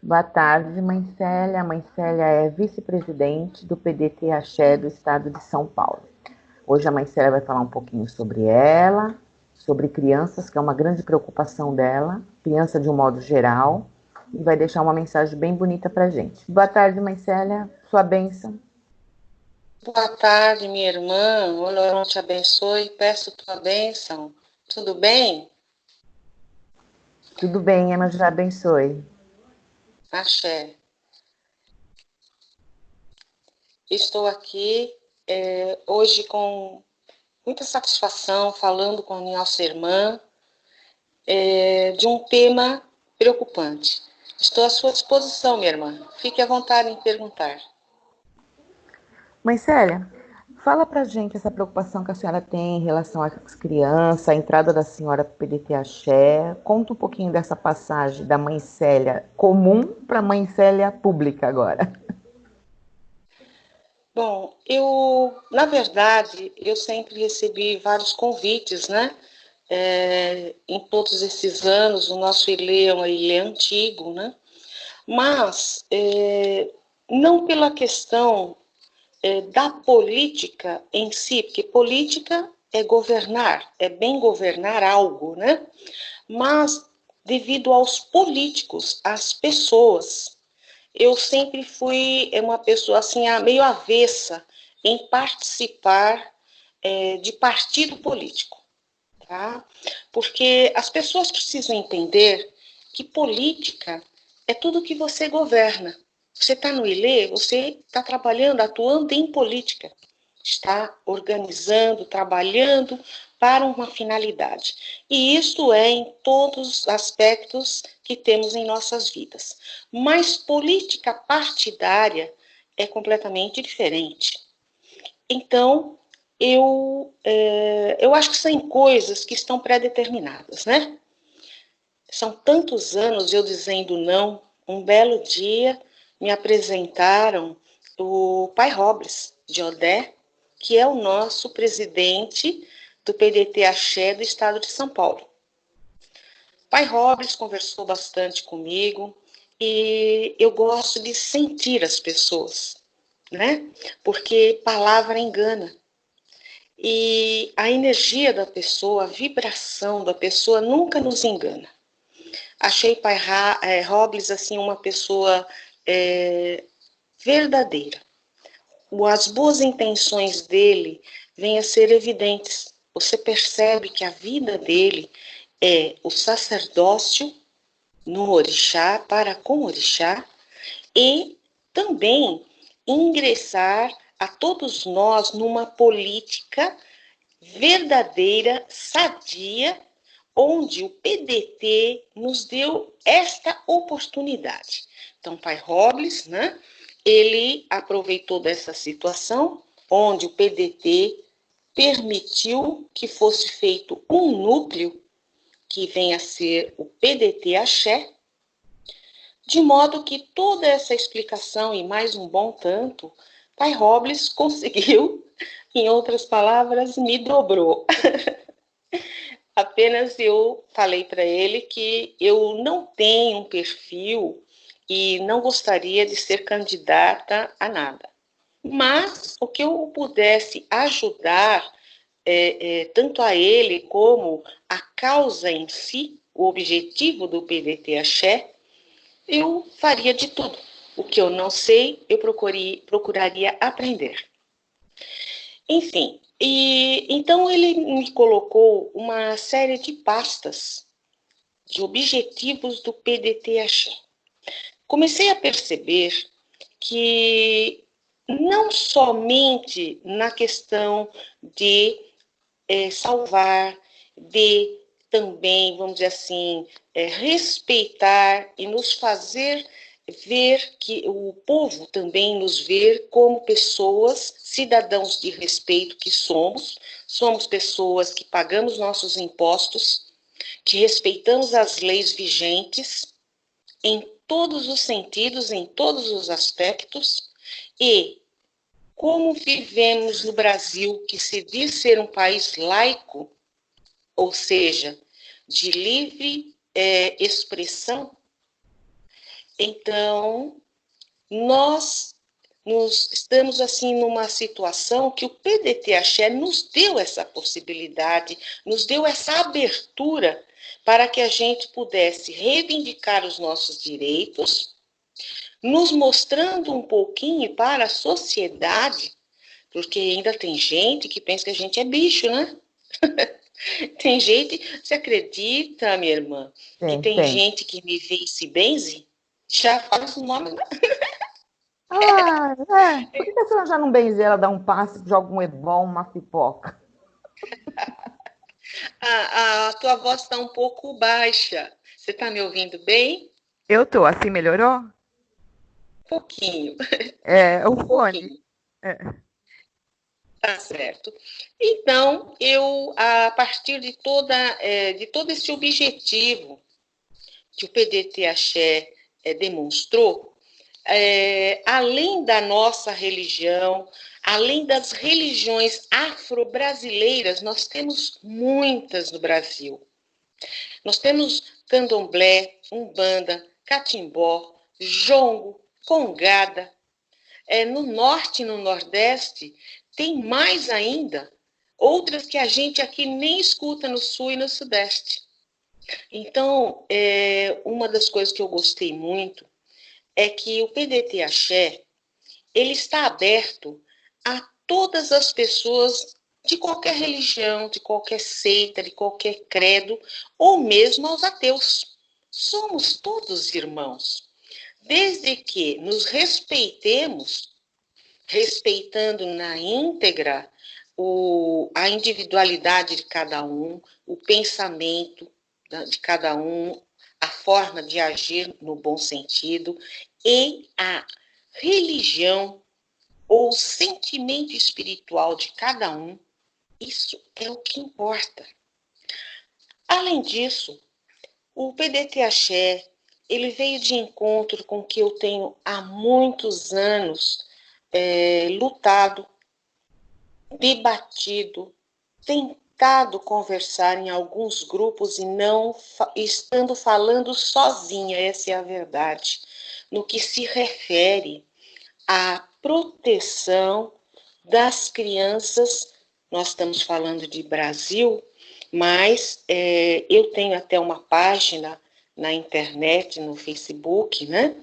Boa tarde, Mãe Célia. A Mãe Célia é vice-presidente do PDT Axé do Estado de São Paulo. Hoje a Mãe Célia vai falar um pouquinho sobre ela, sobre crianças, que é uma grande preocupação dela, criança de um modo geral, e vai deixar uma mensagem bem bonita para a gente. Boa tarde, Mãe Célia. Sua bênção. Boa tarde, minha irmã. O Lorão te abençoe. Peço tua bênção. Tudo bem? Tudo bem, Ema já abençoe. Axé. Estou aqui hoje com muita satisfação falando com a minha irmã de um tema preocupante. Estou à sua disposição, minha irmã. Fique à vontade em perguntar. Mãe Célia, fala pra gente essa preocupação que a senhora tem em relação às crianças, a entrada da senhora para o PDT Axé. Conta um pouquinho dessa passagem da Mãe Célia comum para a Mãe Célia pública agora. Bom, na verdade, eu sempre recebi vários convites, né? Em todos esses anos, o nosso Ilê é um Ilê antigo, né? Mas não pela questão da política em si, porque política é governar, é bem governar algo, né? Mas devido aos políticos, às pessoas, eu sempre fui uma pessoa assim, meio avessa em participar de partido político, tá? Porque as pessoas precisam entender que política é tudo que você governa. Você está no Ilê, você está trabalhando, atuando em política, está organizando, trabalhando para uma finalidade. E isso é em todos os aspectos que temos em nossas vidas. Mas política partidária é completamente diferente. Então, eu acho que são coisas que estão pré-determinadas, né? São tantos anos eu dizendo não. Um belo dia me apresentaram o Pai Robles, de Odé, que é o nosso presidente do PDT Axé do Estado de São Paulo. Pai Robles conversou bastante comigo e eu gosto de sentir as pessoas, né? Porque palavra engana. E a energia da pessoa, a vibração da pessoa nunca nos engana. Achei Pai Robles assim uma pessoa verdadeira. As boas intenções dele vêm a ser evidentes. Você percebe que a vida dele é o sacerdócio no orixá, para com o orixá, e também ingressar a todos nós numa política verdadeira, sadia, onde o PDT nos deu esta oportunidade. Então, Pai Robles, né, ele aproveitou dessa situação, onde o PDT permitiu que fosse feito um núcleo, que vem a ser o PDT Axé, de modo que toda essa explicação e mais um bom tanto, Pai Robles conseguiu, em outras palavras, me dobrou. Apenas eu falei para ele que eu não tenho um perfil e não gostaria de ser candidata a nada. Mas o que eu pudesse ajudar, tanto a ele como a causa em si, o objetivo do PDT Axé, eu faria de tudo. O que eu não sei, eu procuraria aprender. Enfim, então ele me colocou uma série de pastas de objetivos do PDT-Axé. Comecei a perceber que não somente na questão de salvar, de também, vamos dizer assim, respeitar e nos fazer ver que o povo também nos ver como pessoas, cidadãos de respeito que somos pessoas que pagamos nossos impostos, que respeitamos as leis vigentes em todos os sentidos, em todos os aspectos, e como vivemos no Brasil, que se diz ser um país laico, ou seja, de livre expressão, então nós estamos assim numa situação que o PDT Axé nos deu essa possibilidade, nos deu essa abertura para que a gente pudesse reivindicar os nossos direitos, nos mostrando um pouquinho para a sociedade, porque ainda tem gente que pensa que a gente é bicho, né? Tem gente, você acredita, minha irmã, que tem gente que me vê e se benze? Já faz o nome, né? Por que a senhora já não benze ela, dá um passe, joga um ebom, uma pipoca? A tua voz está um pouco baixa. Você está me ouvindo bem? Eu tô, assim melhorou? Um pouquinho. É, o Um fone. pouquinho. Tá certo. Então, eu, a partir de todo esse objetivo que o PDT Axé demonstrou, além da nossa religião, além das religiões afro-brasileiras, nós temos muitas no Brasil. Nós temos candomblé, umbanda, catimbó, jongo, congada. No norte e no nordeste, tem mais ainda, outras que a gente aqui nem escuta no sul e no sudeste. Então, uma das coisas que eu gostei muito é que o PDT Axé, ele está aberto a todas as pessoas de qualquer religião, de qualquer seita, de qualquer credo, ou mesmo aos ateus. Somos todos irmãos, desde que nos respeitemos, respeitando na íntegra a individualidade de cada um, o pensamento de cada um, a forma de agir no bom sentido e a religião ou o sentimento espiritual de cada um, isso é o que importa. Além disso, o PDT Axé, ele veio de encontro com o que eu tenho há muitos anos lutado, debatido, tentado conversar em alguns grupos e não estando falando sozinha, essa é a verdade, no que se refere à proteção das crianças. Nós estamos falando de Brasil, mas eu tenho até uma página na internet, no Facebook, né?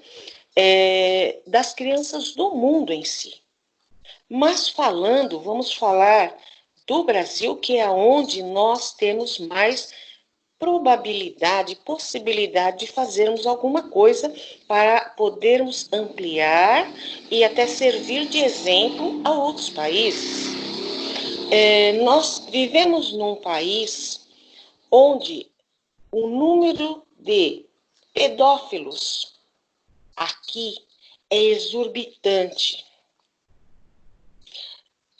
Das crianças do mundo em si. Mas vamos falar do Brasil, que é onde nós temos mais probabilidade, possibilidade de fazermos alguma coisa para podermos ampliar e até servir de exemplo a outros países. Nós vivemos num país onde o número de pedófilos aqui é exorbitante.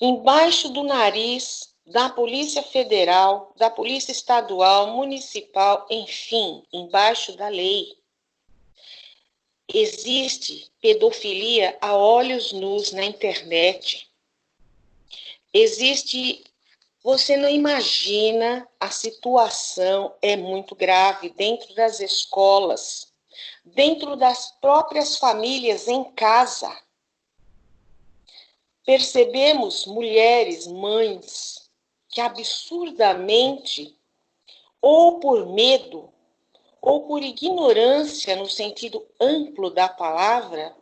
Embaixo do nariz da Polícia Federal, da Polícia Estadual, Municipal, enfim, embaixo da lei. Existe pedofilia a olhos nus na internet. Você não imagina, a situação é muito grave dentro das escolas, dentro das próprias famílias em casa. Percebemos mulheres, mães, que absurdamente, ou por medo, ou por ignorância no sentido amplo da palavra,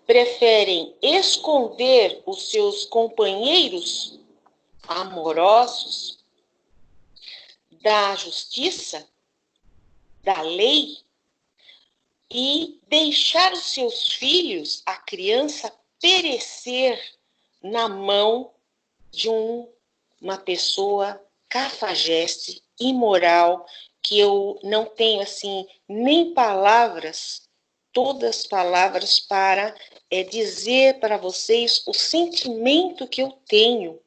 preferem esconder os seus companheiros amorosos da justiça, da lei, e deixar os seus filhos, a criança, perecer na mão de uma pessoa cafajeste, imoral, que eu não tenho, assim, nem palavras, todas palavras para dizer para vocês o sentimento que eu tenho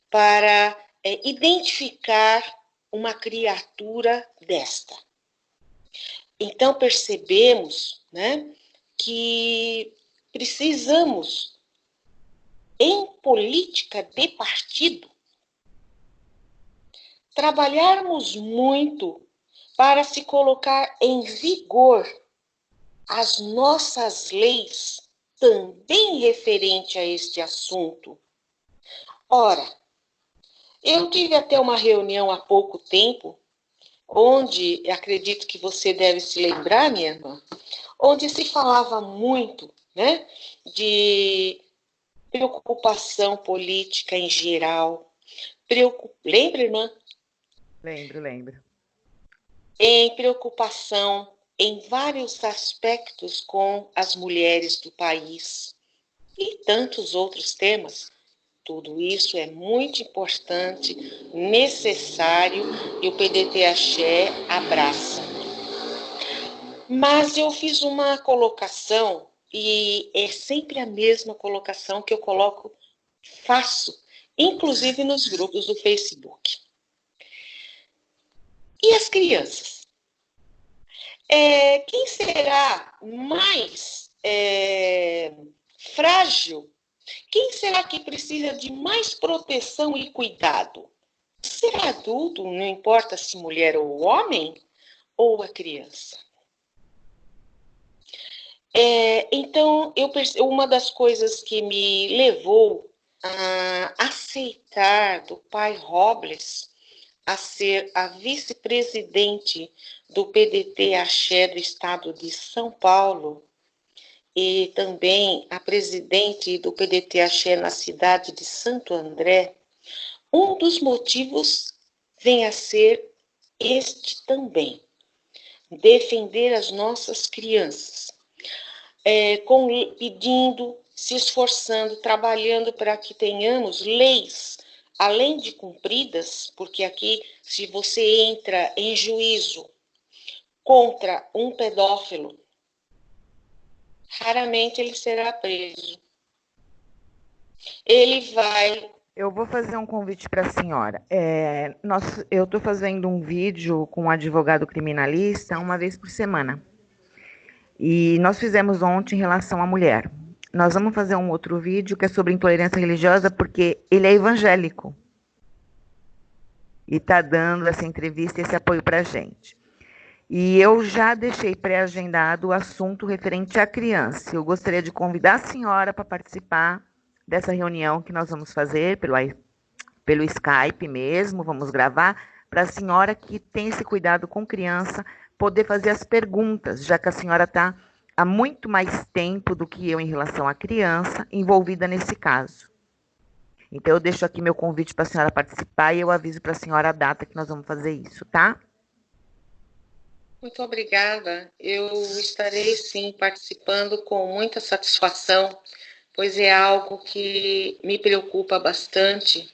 para identificar uma criatura desta. Então, percebemos, né, que precisamos, em política de partido, trabalharmos muito para se colocar em vigor as nossas leis também referente a este assunto. Ora, eu tive até uma reunião há pouco tempo, onde, acredito que você deve se lembrar, minha irmã, onde se falava muito, né, de preocupação política em geral. Lembra, irmã? Lembro. Em preocupação em vários aspectos com as mulheres do país e tantos outros temas. Tudo isso é muito importante, necessário, e o PDT Axé abraça. Mas eu fiz uma colocação, e é sempre a mesma colocação que eu faço, inclusive nos grupos do Facebook. E as crianças? Quem será mais frágil? Quem será que precisa de mais proteção e cuidado? Ser adulto, não importa se mulher ou homem, ou a criança? Então, uma das coisas que me levou a aceitar do pai Robles a ser a vice-presidente do PDT Axé do estado de São Paulo e também a presidente do PDT Axé na cidade de Santo André, um dos motivos vem a ser este também: defender as nossas crianças, pedindo, se esforçando, trabalhando para que tenhamos leis, além de cumpridas, porque aqui, se você entra em juízo contra um pedófilo, raramente ele será preso. Ele vai... Eu vou fazer um convite para a senhora. Eu estou fazendo um vídeo com um advogado criminalista uma vez por semana. E nós fizemos ontem em relação à mulher. Nós vamos fazer um outro vídeo que é sobre intolerância religiosa, porque ele é evangélico. E está dando essa entrevista e esse apoio para a gente. E eu já deixei pré-agendado o assunto referente à criança. Eu gostaria de convidar a senhora para participar dessa reunião que nós vamos fazer pelo Skype mesmo, vamos gravar, para a senhora que tem esse cuidado com criança poder fazer as perguntas, já que a senhora está há muito mais tempo do que eu em relação à criança envolvida nesse caso. Então, eu deixo aqui meu convite para a senhora participar e eu aviso para a senhora a data que nós vamos fazer isso, tá? Muito obrigada. Eu estarei, sim, participando com muita satisfação, pois é algo que me preocupa bastante.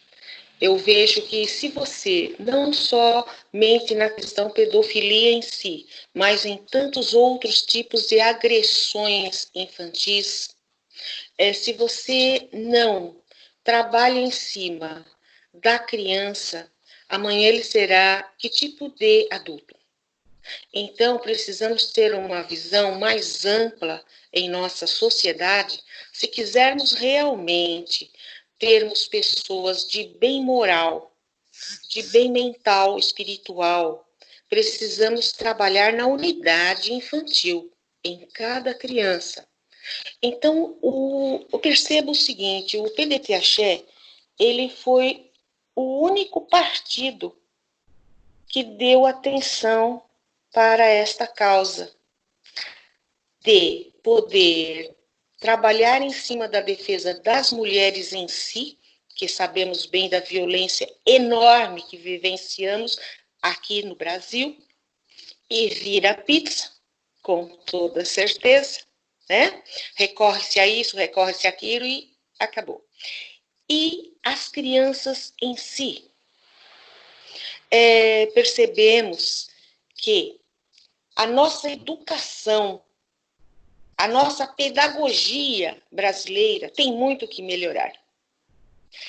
Eu vejo que se você não somente na questão pedofilia em si, mas em tantos outros tipos de agressões infantis, se você não trabalha em cima da criança, amanhã ele será que tipo de adulto? Então, precisamos ter uma visão mais ampla em nossa sociedade, se quisermos realmente termos pessoas de bem moral, de bem mental, espiritual. Precisamos trabalhar na unidade infantil, em cada criança. Então, eu percebo o seguinte: o PDT Axé, ele foi o único partido que deu atenção para esta causa de poder trabalhar em cima da defesa das mulheres em si, que sabemos bem da violência enorme que vivenciamos aqui no Brasil, e vira pizza, com toda certeza, né? Recorre-se a isso, recorre-se àquilo e acabou. E as crianças em si, percebemos que a nossa educação, a nossa pedagogia brasileira tem muito que melhorar.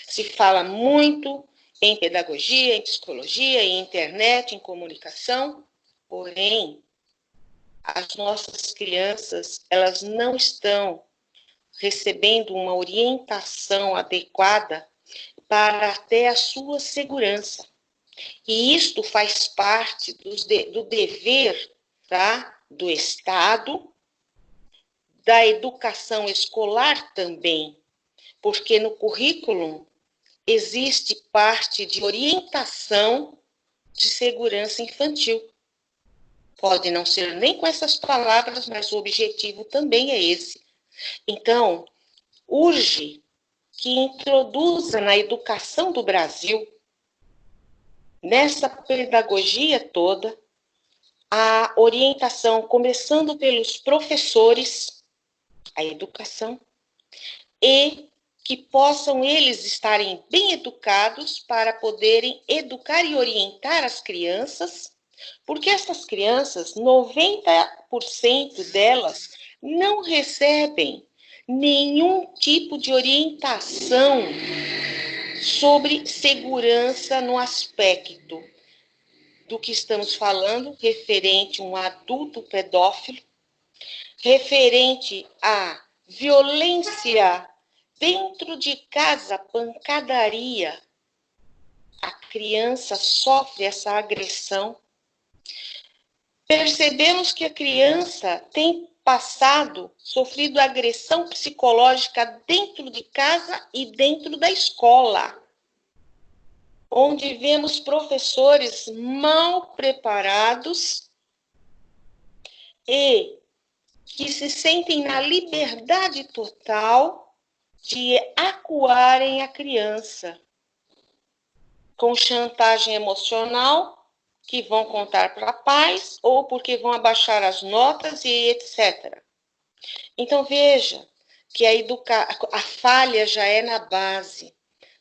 Se fala muito em pedagogia, em psicologia, em internet, em comunicação, porém, as nossas crianças, elas não estão recebendo uma orientação adequada para até a sua segurança. E isto faz parte do dever, tá, do Estado, da educação escolar também, porque no currículo existe parte de orientação de segurança infantil. Pode não ser nem com essas palavras, mas o objetivo também é esse. Então, urge que introduza na educação do Brasil, nessa pedagogia toda, a orientação, começando pelos professores, a educação, e que possam eles estarem bem educados para poderem educar e orientar as crianças, porque essas crianças, 90% delas, não recebem nenhum tipo de orientação sobre segurança no aspecto do que estamos falando, referente a um adulto pedófilo, referente à violência dentro de casa, pancadaria. A criança sofre essa agressão. Percebemos que a criança tem sofrido agressão psicológica dentro de casa e dentro da escola, onde vemos professores mal preparados e que se sentem na liberdade total de acuarem a criança com chantagem emocional, que vão contar para pais ou porque vão abaixar as notas e etc. Então, veja que a falha já é na base.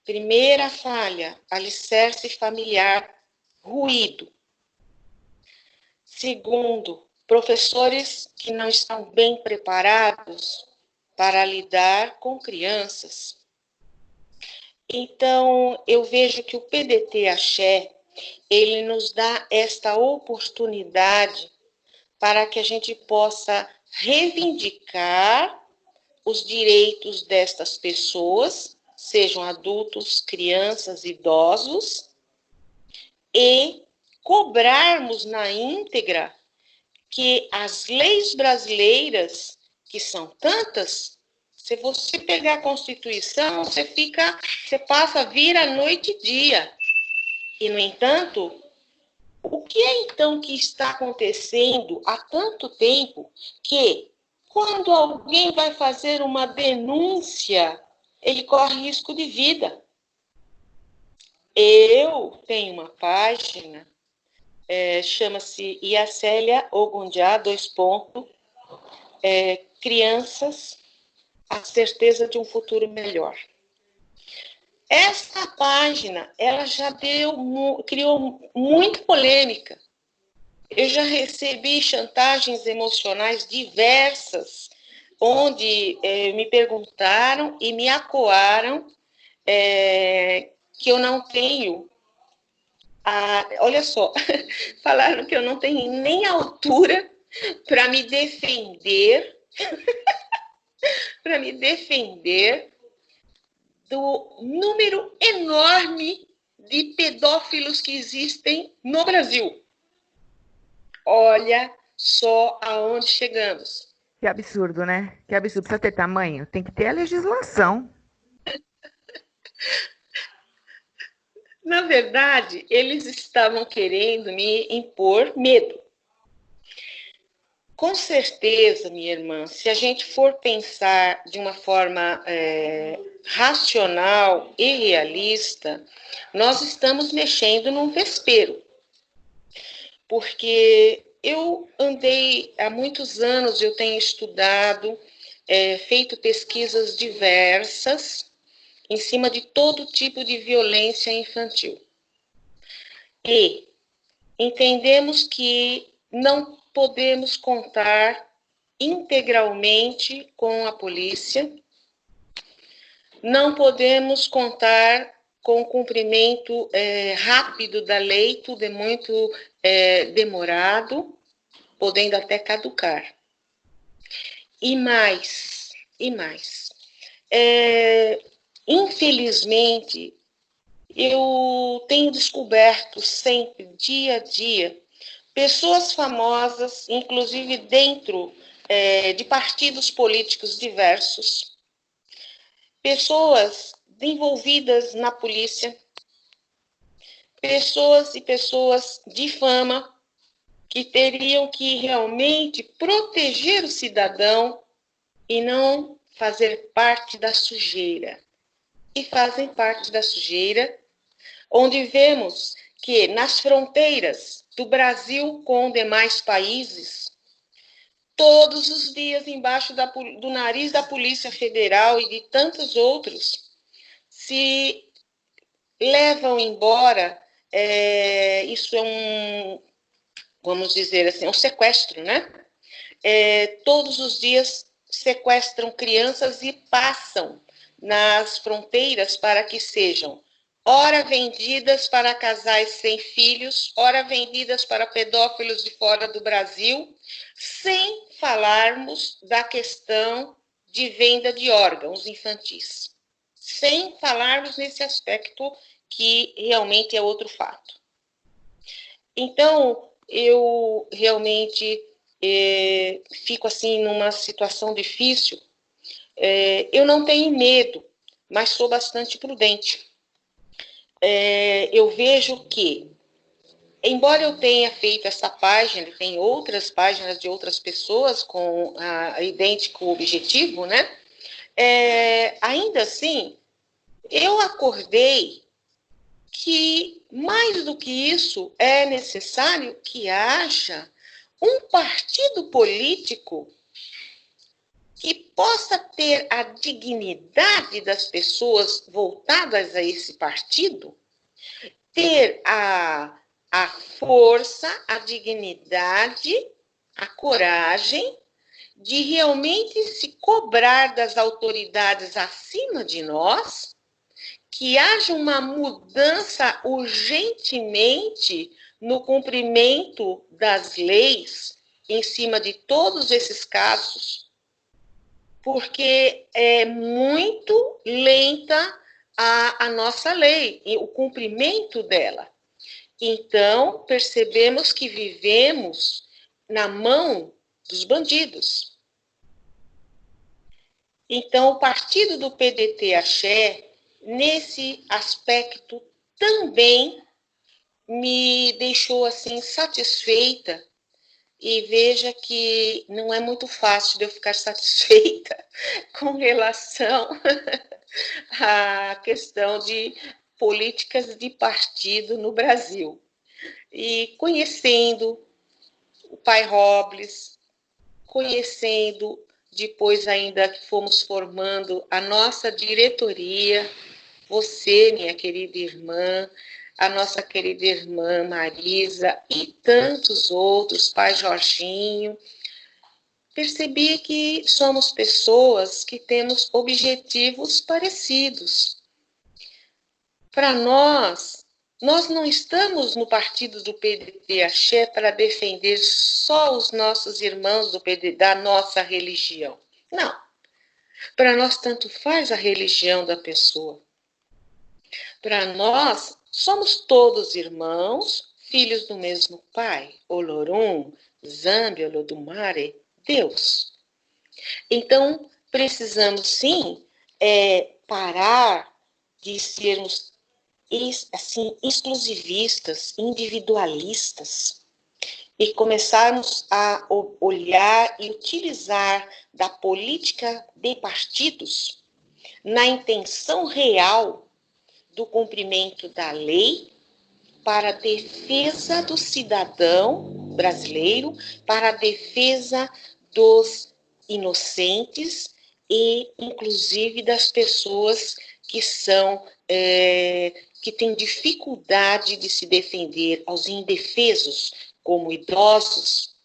Primeira falha, alicerce familiar, ruído. Segundo, professores que não estão bem preparados para lidar com crianças. Então, eu vejo que o PDT Axé, ele nos dá esta oportunidade para que a gente possa reivindicar os direitos destas pessoas, sejam adultos, crianças, idosos, e cobrarmos na íntegra que as leis brasileiras, que são tantas, se você pegar a Constituição, você passa a vir a noite e dia. E, no entanto, o que é então que está acontecendo há tanto tempo que, quando alguém vai fazer uma denúncia, ele corre risco de vida? Eu tenho uma página, chama-se Iacélia Ogundiá, Crianças, a certeza de um futuro melhor. Essa página, ela já criou muita polêmica. Eu já recebi chantagens emocionais diversas, onde me perguntaram e me acuaram que eu não tenho... olha só, falaram que eu não tenho nem altura para me defender, do número enorme de pedófilos que existem no Brasil. Olha só aonde chegamos. Que absurdo, né? Que absurdo. Precisa ter tamanho? Tem que ter a legislação. Na verdade, eles estavam querendo me impor medo. Com certeza, minha irmã, se a gente for pensar de uma forma racional e realista, nós estamos mexendo num vespeiro. Porque eu andei, há muitos anos, eu tenho estudado, feito pesquisas diversas em cima de todo tipo de violência infantil. E entendemos que não podemos contar integralmente com a polícia, não podemos contar com o cumprimento rápido da lei, tudo é muito demorado, podendo até caducar. E mais. Infelizmente, eu tenho descoberto sempre, dia a dia, pessoas famosas, inclusive dentro de partidos políticos diversos, pessoas envolvidas na polícia, pessoas e pessoas de fama que teriam que realmente proteger o cidadão e não fazer parte da sujeira. E fazem parte da sujeira, onde vemos que nas fronteiras do Brasil com demais países, todos os dias embaixo do nariz da Polícia Federal e de tantos outros, se levam embora, isso é vamos dizer assim, um sequestro, né? Todos os dias sequestram crianças e passam nas fronteiras para que sejam ora vendidas para casais sem filhos, ora vendidas para pedófilos de fora do Brasil, sem falarmos da questão de venda de órgãos infantis. Sem falarmos nesse aspecto que realmente é outro fato. Então, eu realmente fico assim numa situação difícil. Eu não tenho medo, mas sou bastante prudente. Eu vejo que, embora eu tenha feito essa página, tem outras páginas de outras pessoas com idêntico objetivo, né? Ainda assim, eu acordei que, mais do que isso, é necessário que haja um partido político que possa ter a dignidade das pessoas voltadas a esse partido, ter a força, a dignidade, a coragem de realmente se cobrar das autoridades acima de nós, que haja uma mudança urgentemente no cumprimento das leis em cima de todos esses casos, porque é muito lenta a nossa lei e o cumprimento dela. Então, percebemos que vivemos na mão dos bandidos. Então, o partido do PDT Axé, nesse aspecto, também me deixou assim satisfeita. E veja que não é muito fácil de eu ficar satisfeita com relação à questão de políticas de partido no Brasil. E conhecendo o pai Robles, conhecendo, depois ainda que fomos formando a nossa diretoria, você, minha querida irmã, a nossa querida irmã Marisa e tantos outros, pai Jorginho, percebi que somos pessoas que temos objetivos parecidos. Para nós não estamos no partido do PDT Axé para defender só os nossos irmãos da nossa religião. Não. Para nós, tanto faz a religião da pessoa. Para nós, somos todos irmãos, filhos do mesmo Pai, Olorum, Zambi, Olodumare, Deus. Então, precisamos sim parar de sermos assim, exclusivistas, individualistas, e começarmos a olhar e utilizar da política de partidos na intenção real do cumprimento da lei para a defesa do cidadão brasileiro, para a defesa dos inocentes e, inclusive, das pessoas que que têm dificuldade de se defender, aos indefesos, como idosos,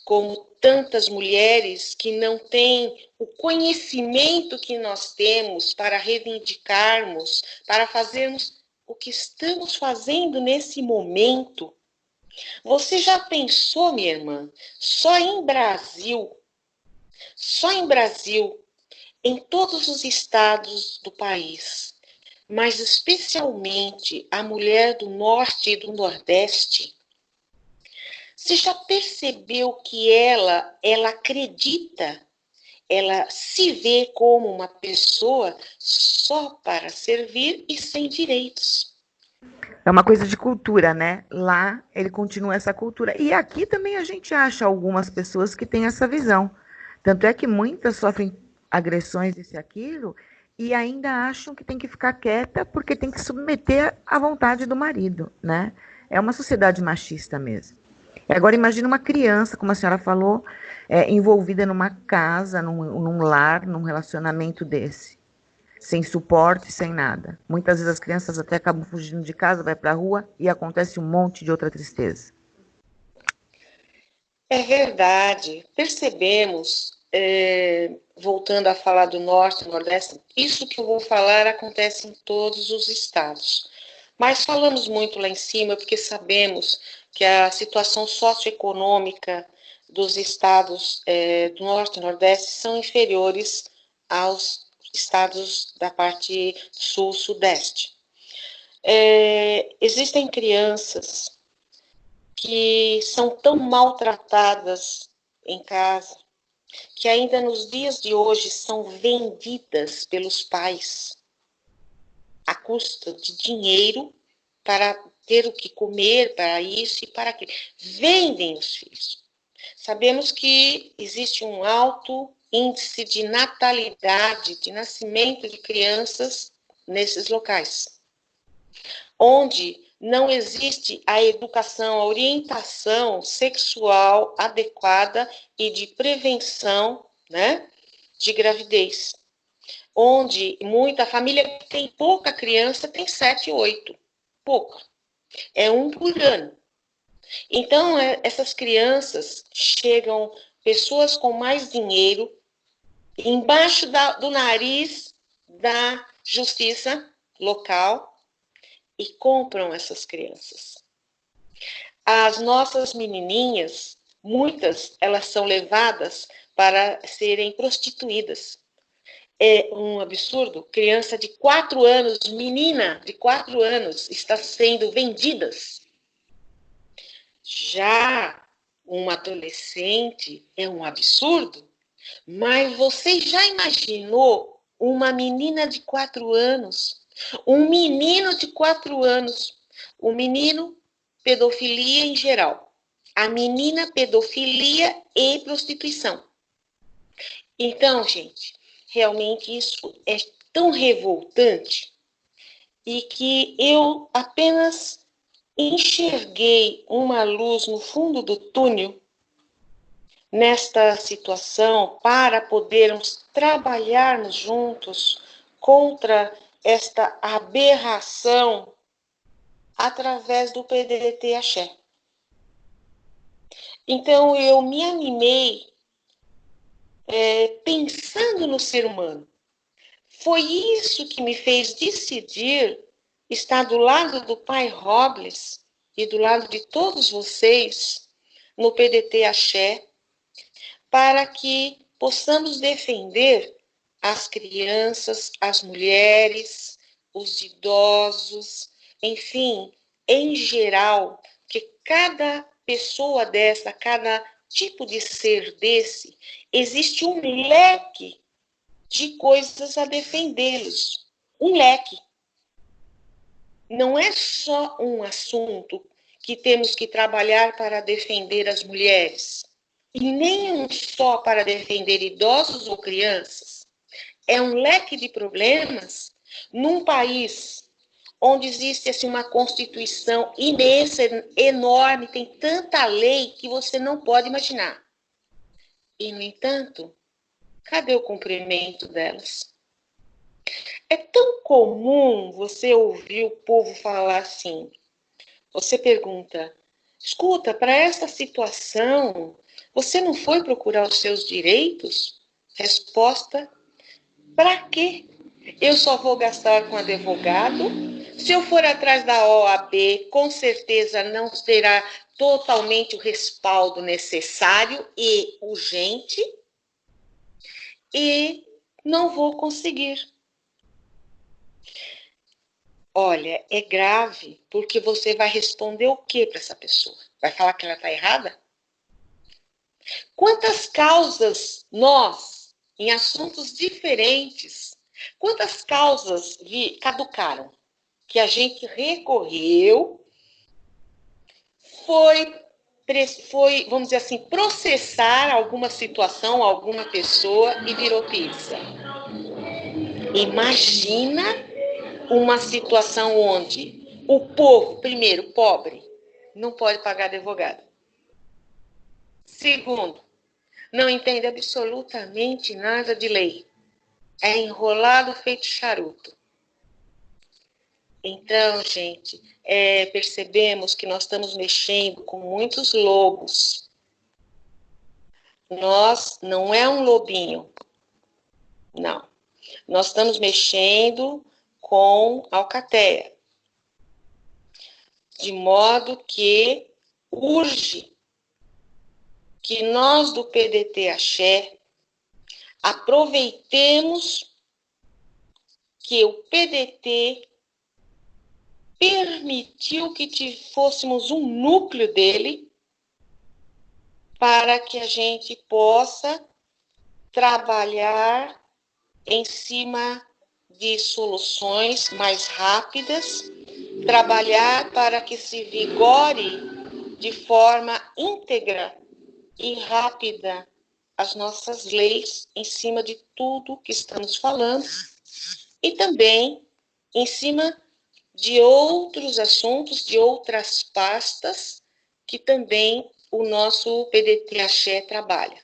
como tantas mulheres que não têm o conhecimento que nós temos para reivindicarmos, para fazermos o que estamos fazendo nesse momento. Você já pensou, minha irmã, só em Brasil, em todos os estados do país, mas especialmente a mulher do Norte e do Nordeste, você já percebeu que ela acredita, ela se vê como uma pessoa só para servir e sem direitos? É uma coisa de cultura, né? Lá ele continua essa cultura. E aqui também a gente acha algumas pessoas que têm essa visão. Tanto é que muitas sofrem agressões, isso e aquilo, e ainda acham que tem que ficar quieta porque tem que submeter à vontade do marido, né? É uma sociedade machista mesmo. Agora imagine uma criança, como a senhora falou, envolvida numa casa, num lar, num relacionamento desse, sem suporte, sem nada. Muitas vezes as crianças até acabam fugindo de casa, vai para a rua e acontece um monte de outra tristeza. É verdade. Percebemos, voltando a falar do Norte e Nordeste, isso que eu vou falar acontece em todos os estados. Mas falamos muito lá em cima porque sabemos que a situação socioeconômica dos estados do Norte e Nordeste são inferiores aos estados da parte sul-sudeste. Existem crianças que são tão maltratadas em casa, que ainda nos dias de hoje são vendidas pelos pais à custa de dinheiro para ter o que comer, para isso e para aquilo. Vendem os filhos. Sabemos que existe um alto índice de natalidade, de nascimento de crianças nesses locais, onde não existe a educação, a orientação sexual adequada e de prevenção, né, de gravidez. Onde muita família que tem pouca criança tem 7, 8. Pouca. É um por ano. Então, essas crianças chegam, pessoas com mais dinheiro, embaixo do nariz da justiça local, e compram essas crianças. As nossas menininhas, muitas, elas são levadas para serem prostituídas. É um absurdo. Criança de 4 anos, menina de 4 anos, está sendo vendidas. Já uma adolescente é um absurdo, mas você já imaginou uma menina de 4 anos, um menino de 4 anos, o menino, pedofilia em geral, a menina, pedofilia e prostituição. Então, gente, realmente isso é tão revoltante e que eu apenas enxerguei uma luz no fundo do túnel nesta situação para podermos trabalharmos juntos contra esta aberração através do PDT Axé. Então eu me animei pensando no ser humano. Foi isso que me fez decidir estar do lado do Pai Robles e do lado de todos vocês no PDT Axé, para que possamos defender as crianças, as mulheres, os idosos, enfim, em geral, que cada pessoa dessa, cada tipo de ser desse, existe um leque de coisas a defendê-los. Um leque. Não é só um assunto que temos que trabalhar para defender as mulheres, e nem um só para defender idosos ou crianças. É um leque de problemas num país onde existe assim, uma Constituição imensa, enorme, tem tanta lei que você não pode imaginar. E, no entanto, cadê o cumprimento delas? É tão comum você ouvir o povo falar assim. Você pergunta, escuta, para esta situação, você não foi procurar os seus direitos? Resposta, para quê? Eu só vou gastar com advogado. Se eu for atrás da OAB, com certeza não terá totalmente o respaldo necessário e urgente. E não vou conseguir. Olha, é grave, porque você vai responder o que para essa pessoa? Vai falar que ela está errada? Quantas causas nós, em assuntos diferentes, quantas causas caducaram? Que a gente recorreu, foi, vamos dizer assim, processar alguma situação, alguma pessoa e virou pizza. Imagina uma situação onde o povo, primeiro, pobre, não pode pagar advogado. Segundo, não entende absolutamente nada de lei. É enrolado feito charuto. Então, gente, percebemos que nós estamos mexendo com muitos lobos. Nós não é um lobinho, não. Nós estamos mexendo com alcateia, de modo que urge que nós do PDT Axé aproveitemos que o PDT permitiu que fôssemos um núcleo dele para que a gente possa trabalhar em cima de soluções mais rápidas, trabalhar para que se vigore de forma íntegra e rápida as nossas leis em cima de tudo que estamos falando e também em cima de outros assuntos, de outras pastas que também o nosso PDT Axé trabalha.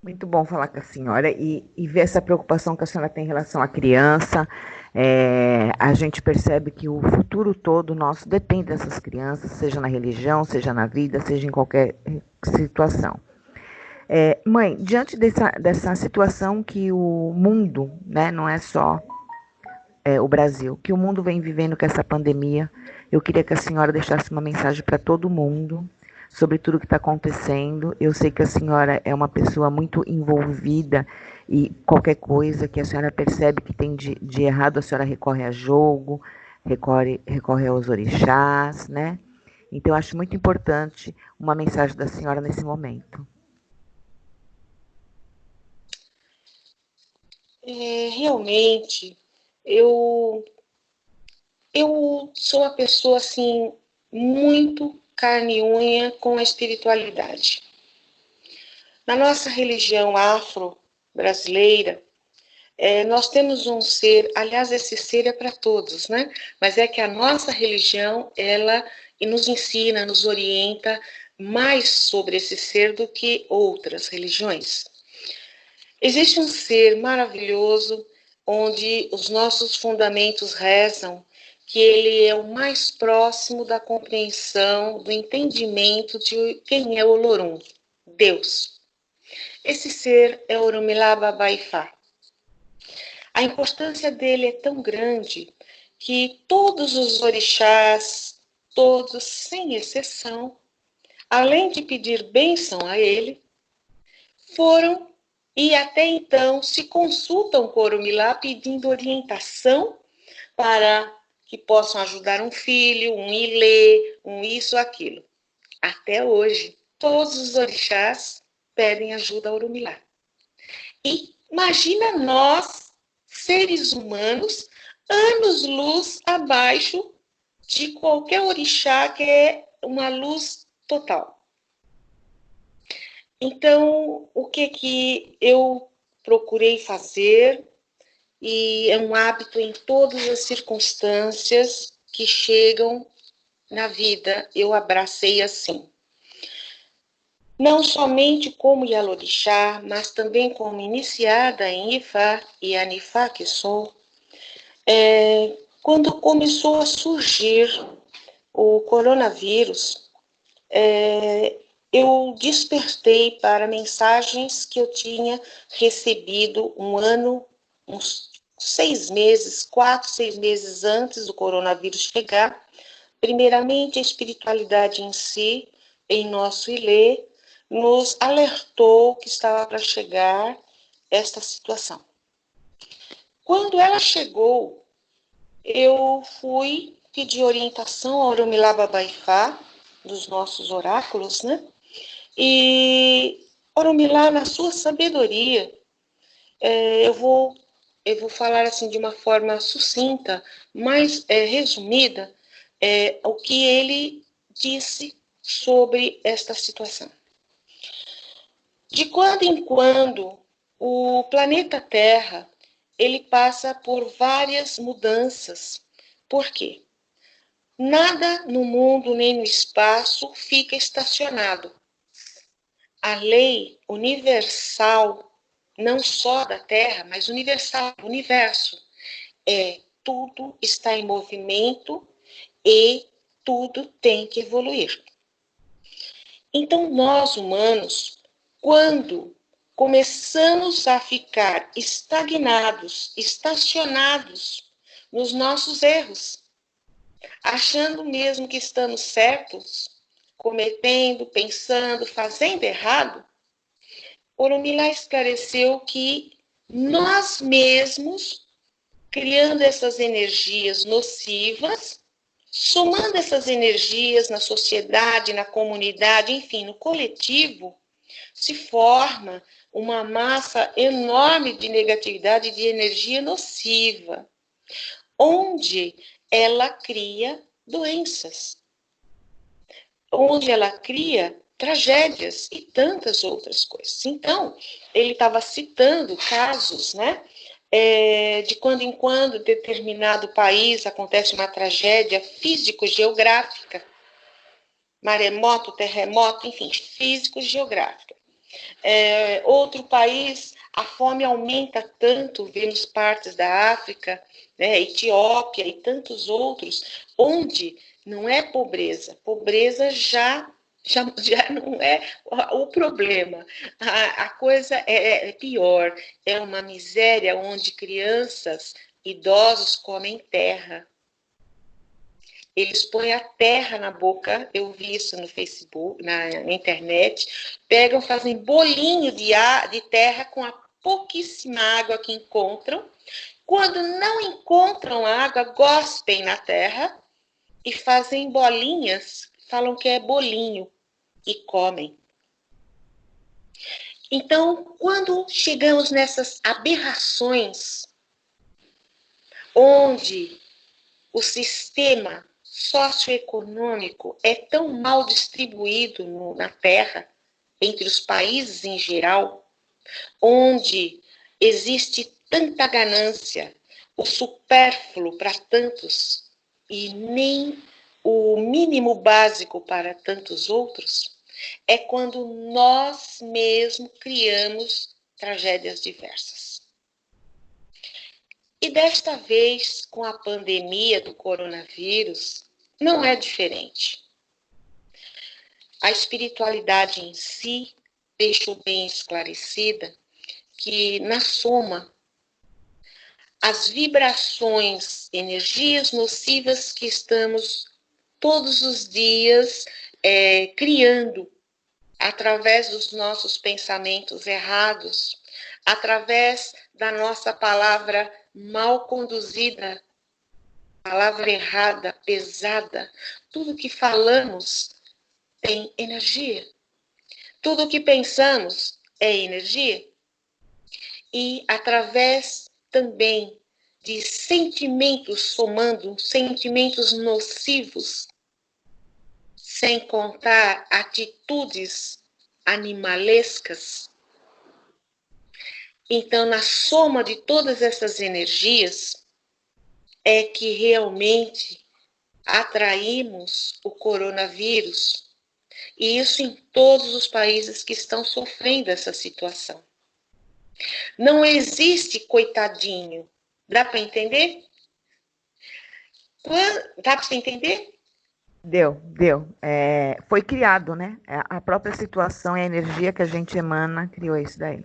Muito bom falar com a senhora e ver essa preocupação que a senhora tem em relação à criança. A gente percebe que o futuro todo nosso depende dessas crianças, seja na religião, seja na vida, seja em qualquer situação. Mãe, diante dessa situação que o mundo, né, não é só o Brasil, que o mundo vem vivendo com essa pandemia, eu queria que a senhora deixasse uma mensagem para todo mundo sobre tudo que está acontecendo. Eu sei que a senhora é uma pessoa muito envolvida e qualquer coisa que a senhora percebe que tem de errado, a senhora recorre a jogo, recorre aos orixás, né? Então, eu acho muito importante uma mensagem da senhora nesse momento. Realmente, eu sou uma pessoa, assim, muito carne e unha com a espiritualidade. Na nossa religião afro-brasileira, nós temos um ser, aliás, esse ser é para todos, né? Mas é que a nossa religião, ela nos ensina, nos orienta mais sobre esse ser do que outras religiões. Existe um ser maravilhoso, onde os nossos fundamentos rezam que ele é o mais próximo da compreensão, do entendimento de quem é o Olorum, Deus. Esse ser é Orumilá Babá-Ifá. A importância dele é tão grande que todos os orixás, todos, sem exceção, além de pedir bênção a ele, foram e até então se consultam com Orumilá pedindo orientação para que possam ajudar um filho, um ilê, um isso, aquilo. Até hoje, todos os orixás pedem ajuda a Orumilá. E imagina nós, seres humanos, anos-luz abaixo de qualquer orixá, que é uma luz total. Então, o que eu procurei fazer, e é um hábito em todas as circunstâncias que chegam na vida, eu abracei assim. Não somente como Yalorixá, mas também como iniciada em Ifá e Anifá que sou, quando começou a surgir o coronavírus, eu despertei para mensagens que eu tinha recebido uns 6 meses, 4, 6 meses antes do coronavírus chegar. Primeiramente, a espiritualidade em si, em nosso ilê, nos alertou que estava para chegar esta situação. Quando ela chegou, eu fui pedir orientação ao Oromilá Babaifá, dos nossos oráculos, né? E Oromilá, na sua sabedoria, eu vou falar assim de uma forma sucinta, mas resumida, o que ele disse sobre esta situação. De quando em quando, o planeta Terra ele passa por várias mudanças. Por quê? Nada no mundo nem no espaço fica estacionado. A lei universal, não só da Terra, mas universal do universo, tudo está em movimento e tudo tem que evoluir. Então, nós humanos, quando começamos a ficar estagnados, estacionados nos nossos erros, achando mesmo que estamos certos, cometendo, pensando, fazendo errado, Oromilá esclareceu que nós mesmos, criando essas energias nocivas, somando essas energias na sociedade, na comunidade, enfim, no coletivo, se forma uma massa enorme de negatividade, de energia nociva, onde ela cria doenças, onde ela cria tragédias e tantas outras coisas. Então, ele estava citando casos, né? De quando em quando, determinado país acontece uma tragédia físico-geográfica, maremoto, terremoto, enfim, físico-geográfica. Outro país, a fome aumenta tanto, vemos partes da África, né, Etiópia e tantos outros, onde não é pobreza, pobreza já não é o problema. A coisa é pior, é uma miséria onde crianças, idosos comem terra. Eles põem a terra na boca, eu vi isso no Facebook, na internet, pegam, fazem bolinho de terra com a pouquíssima água que encontram. Quando não encontram água, gospem na terra e fazem bolinhas, falam que é bolinho, e comem. Então, quando chegamos nessas aberrações, onde o sistema socioeconômico é tão mal distribuído na Terra, entre os países em geral, onde existe tanta ganância, o supérfluo para tantos e nem o mínimo básico para tantos outros, é quando nós mesmos criamos tragédias diversas. E desta vez, com a pandemia do coronavírus, não é diferente. A espiritualidade em si deixou bem esclarecida que, na soma, as vibrações, energias nocivas que estamos todos os dias criando através dos nossos pensamentos errados, através da nossa palavra mal conduzida, palavra errada, pesada, tudo que falamos tem energia. Tudo que pensamos é energia. E através também de sentimentos somando, sentimentos nocivos, sem contar atitudes animalescas. Então, na soma de todas essas energias, é que realmente atraímos o coronavírus. E isso em todos os países que estão sofrendo essa situação. Não existe coitadinho. Dá para entender? Dá para entender? Deu. Foi criado, né? A própria situação e a energia que a gente emana criou isso daí.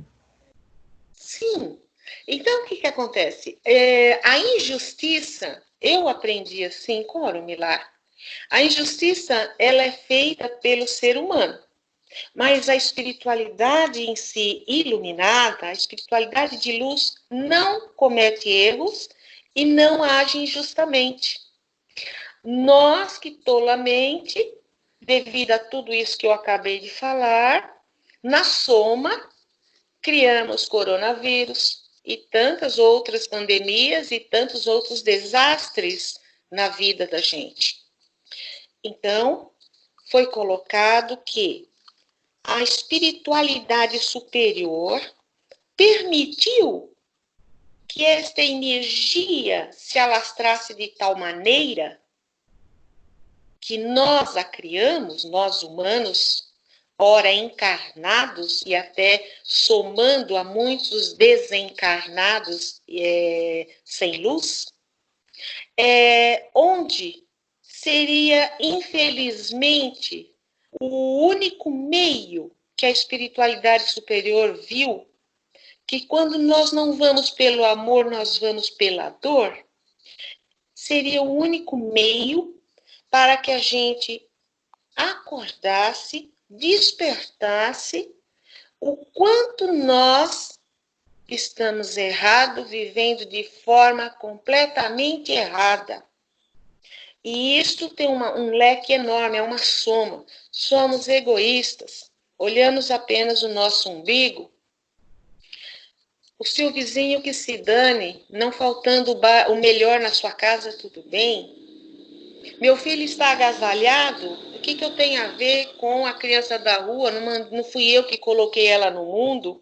Sim. Então, o que acontece? A injustiça, eu aprendi assim com Oromilá. A injustiça, ela é feita pelo ser humano. Mas a espiritualidade em si iluminada, a espiritualidade de luz, não comete erros e não age injustamente. Nós que tolamente, devido a tudo isso que eu acabei de falar, na soma, criamos coronavírus e tantas outras pandemias e tantos outros desastres na vida da gente. Então, foi colocado que a espiritualidade superior permitiu que esta energia se alastrasse de tal maneira que nós a criamos, nós humanos, ora encarnados e até somando a muitos desencarnados sem luz, onde seria, infelizmente, o único meio que a espiritualidade superior viu, que quando nós não vamos pelo amor, nós vamos pela dor, seria o único meio para que a gente acordasse, despertasse o quanto nós estamos errados, vivendo de forma completamente errada. E isto tem um leque enorme, é uma soma. Somos egoístas, olhamos apenas o nosso umbigo. O seu vizinho que se dane, não faltando o melhor na sua casa, tudo bem. Meu filho está agasalhado, o que eu tenho a ver com a criança da rua? Não fui eu que coloquei ela no mundo.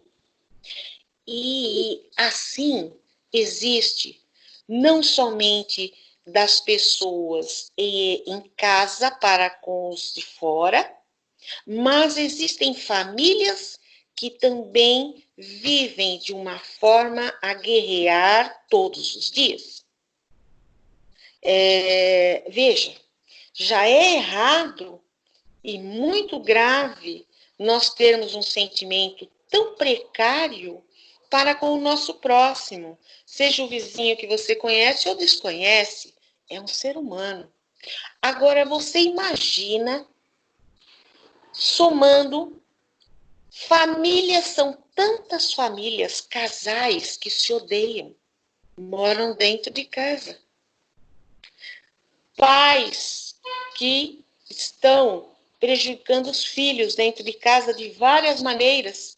E assim existe não somente das pessoas em casa para com os de fora, mas existem famílias que também vivem de uma forma a guerrear todos os dias. Veja, já é errado e muito grave nós termos um sentimento tão precário para com o nosso próximo, seja o vizinho que você conhece ou desconhece, é um ser humano. Agora, você imagina, somando, famílias, são tantas famílias, casais que se odeiam, moram dentro de casa. Pais que estão prejudicando os filhos dentro de casa de várias maneiras.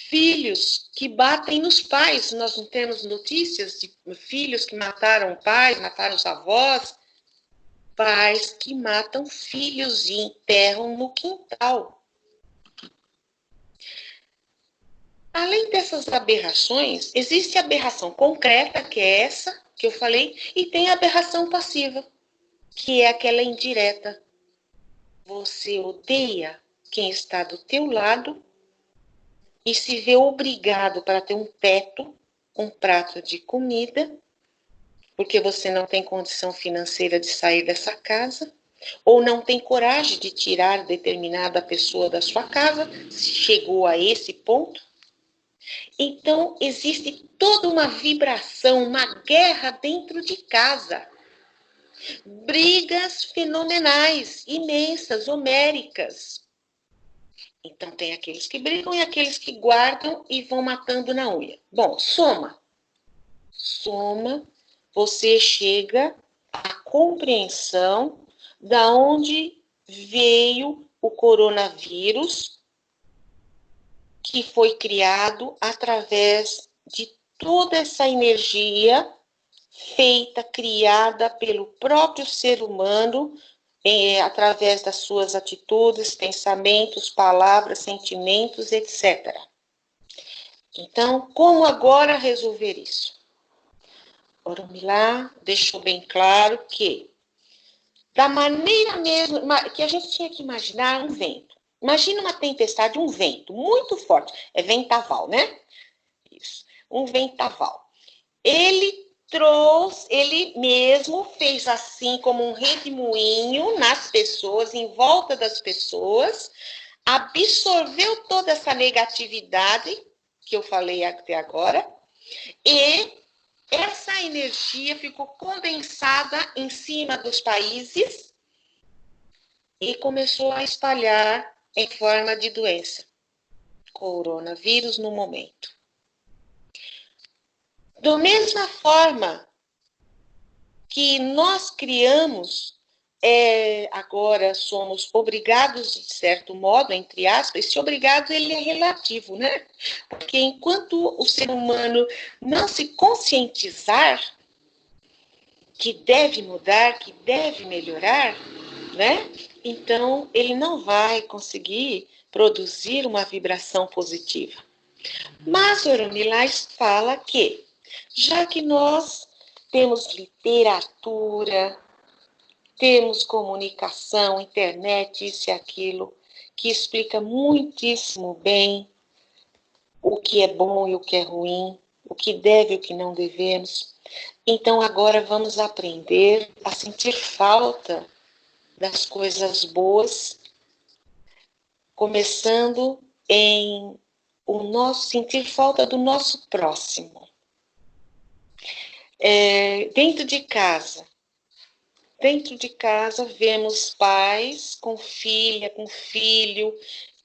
Filhos que batem nos pais. Nós não temos notícias de filhos que mataram pais, mataram os avós. Pais que matam filhos e enterram no quintal. Além dessas aberrações, existe a aberração concreta, que é essa que eu falei, e tem a aberração passiva, que é aquela indireta. Você odeia quem está do teu lado e se vê obrigado para ter um teto, um prato de comida, porque você não tem condição financeira de sair dessa casa, ou não tem coragem de tirar determinada pessoa da sua casa, se chegou a esse ponto. Então, existe toda uma vibração, uma guerra dentro de casa. Brigas fenomenais, imensas, homéricas. Então, tem aqueles que brigam e aqueles que guardam e vão matando na unha. Bom, soma. Soma, você chega à compreensão da onde veio o coronavírus, que foi criado através de toda essa energia feita, criada pelo próprio ser humano, através das suas atitudes, pensamentos, palavras, sentimentos, etc. Então, como agora resolver isso? Oromilá deixou bem claro que, da maneira mesmo que a gente tinha que imaginar um vento. Imagina uma tempestade, um vento muito forte. É ventaval, né? Isso, um ventaval. Ele mesmo fez assim como um redemoinho nas pessoas, em volta das pessoas, absorveu toda essa negatividade que eu falei até agora, e essa energia ficou condensada em cima dos países e começou a espalhar em forma de doença. Coronavírus no momento. Da mesma forma que nós criamos, agora somos obrigados, de certo modo, entre aspas, esse obrigado ele é relativo, né? Porque enquanto o ser humano não se conscientizar que deve mudar, que deve melhorar, né? Então ele não vai conseguir produzir uma vibração positiva. Mas Oromilás fala que, já que nós temos literatura, temos comunicação, internet, isso e aquilo, que explica muitíssimo bem o que é bom e o que é ruim, o que deve e o que não devemos. Então agora vamos aprender a sentir falta das coisas boas, começando em o nosso sentir falta do nosso próximo. Dentro de casa vemos pais com filha, com filho,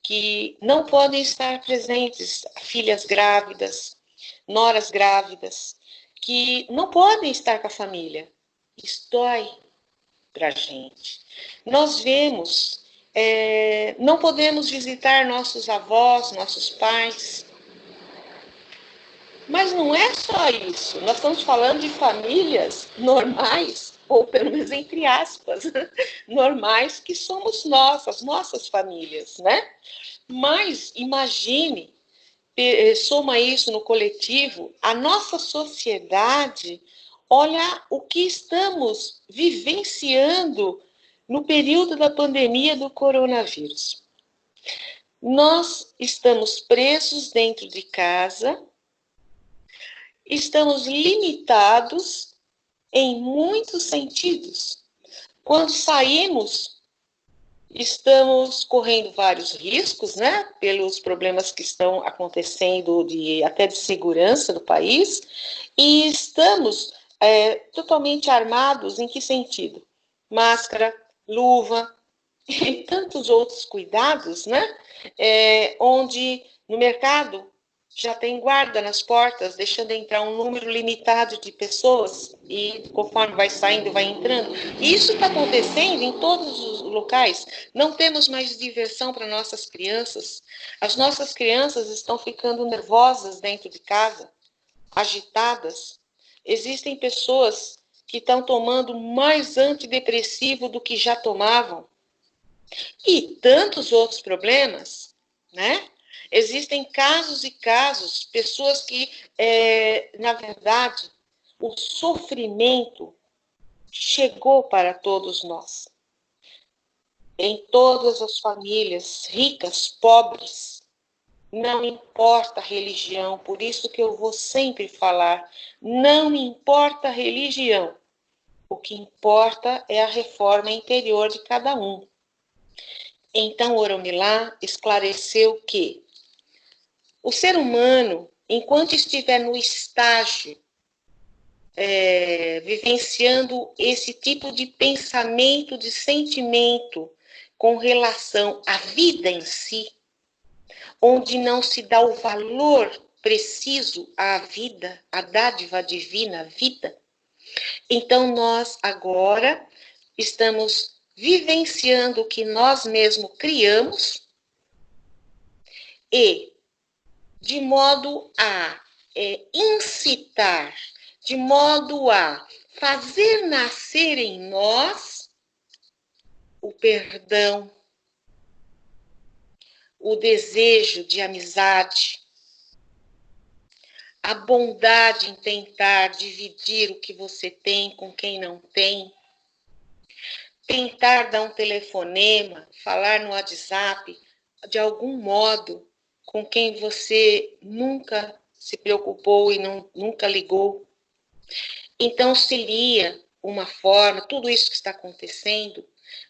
que não podem estar presentes, filhas grávidas, noras grávidas, que não podem estar com a família. Isso dói para a gente. Nós vemos, não podemos visitar nossos avós, nossos pais. Mas não é só isso. Nós estamos falando de famílias normais, ou pelo menos entre aspas, normais, que somos nós, as nossas famílias, né? Mas imagine, soma isso no coletivo, a nossa sociedade, olha o que estamos vivenciando no período da pandemia do coronavírus. Nós estamos presos dentro de casa, estamos limitados em muitos sentidos. Quando saímos, estamos correndo vários riscos, né? Pelos problemas que estão acontecendo até de segurança do país, e estamos totalmente armados em que sentido? Máscara, luva e tantos outros cuidados, né? Onde no mercado já tem guarda nas portas, deixando entrar um número limitado de pessoas, e conforme vai saindo, vai entrando. Isso está acontecendo em todos os locais. Não temos mais diversão para nossas crianças. As nossas crianças estão ficando nervosas dentro de casa, agitadas. Existem pessoas que estão tomando mais antidepressivo do que já tomavam. E tantos outros problemas, né? Existem casos e casos, pessoas que, na verdade, o sofrimento chegou para todos nós. Em todas as famílias, ricas, pobres, não importa a religião, por isso que eu vou sempre falar, não importa a religião, o que importa é a reforma interior de cada um. Então, Oromilá esclareceu que o ser humano, enquanto estiver no estágio, vivenciando esse tipo de pensamento, de sentimento com relação à vida em si, onde não se dá o valor preciso à vida, à dádiva divina, à vida, então nós agora estamos vivenciando o que nós mesmos criamos e de modo a incitar, de modo a fazer nascer em nós o perdão, o desejo de amizade, a bondade em tentar dividir o que você tem com quem não tem, tentar dar um telefonema, falar no WhatsApp, de algum modo, com quem você nunca se preocupou e nunca ligou. Então, seria uma forma, tudo isso que está acontecendo,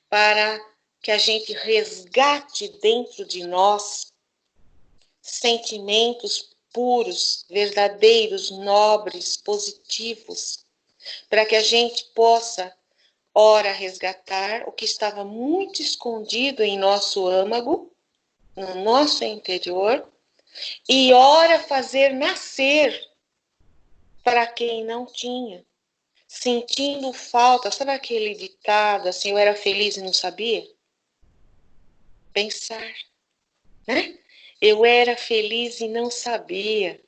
para que a gente resgate dentro de nós sentimentos puros, verdadeiros, nobres, positivos, para que a gente possa, ora, resgatar o que estava muito escondido em nosso âmago, no nosso interior e ora fazer nascer para quem não tinha, sentindo falta. Sabe aquele ditado assim, eu era feliz e não sabia? Pensar, né? Eu era feliz e não sabia.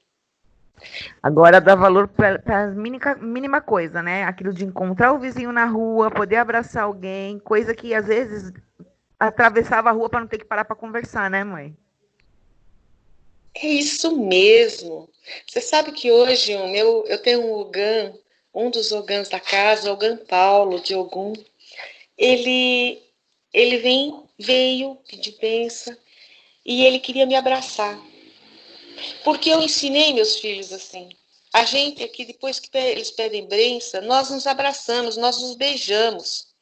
Agora dá valor para a mínima coisa, né? Aquilo de encontrar o vizinho na rua, poder abraçar alguém, coisa que às vezes atravessava a rua para não ter que parar para conversar, né, mãe? É isso mesmo. Você sabe que hoje eu tenho um Ogã, um dos Ogãs da casa, Ogã Paulo de Ogum. Ele, ele veio pedir bênção e ele queria me abraçar. Porque eu ensinei meus filhos assim. A gente aqui, depois que eles pedem bênção, nós nos abraçamos, nós nos beijamos.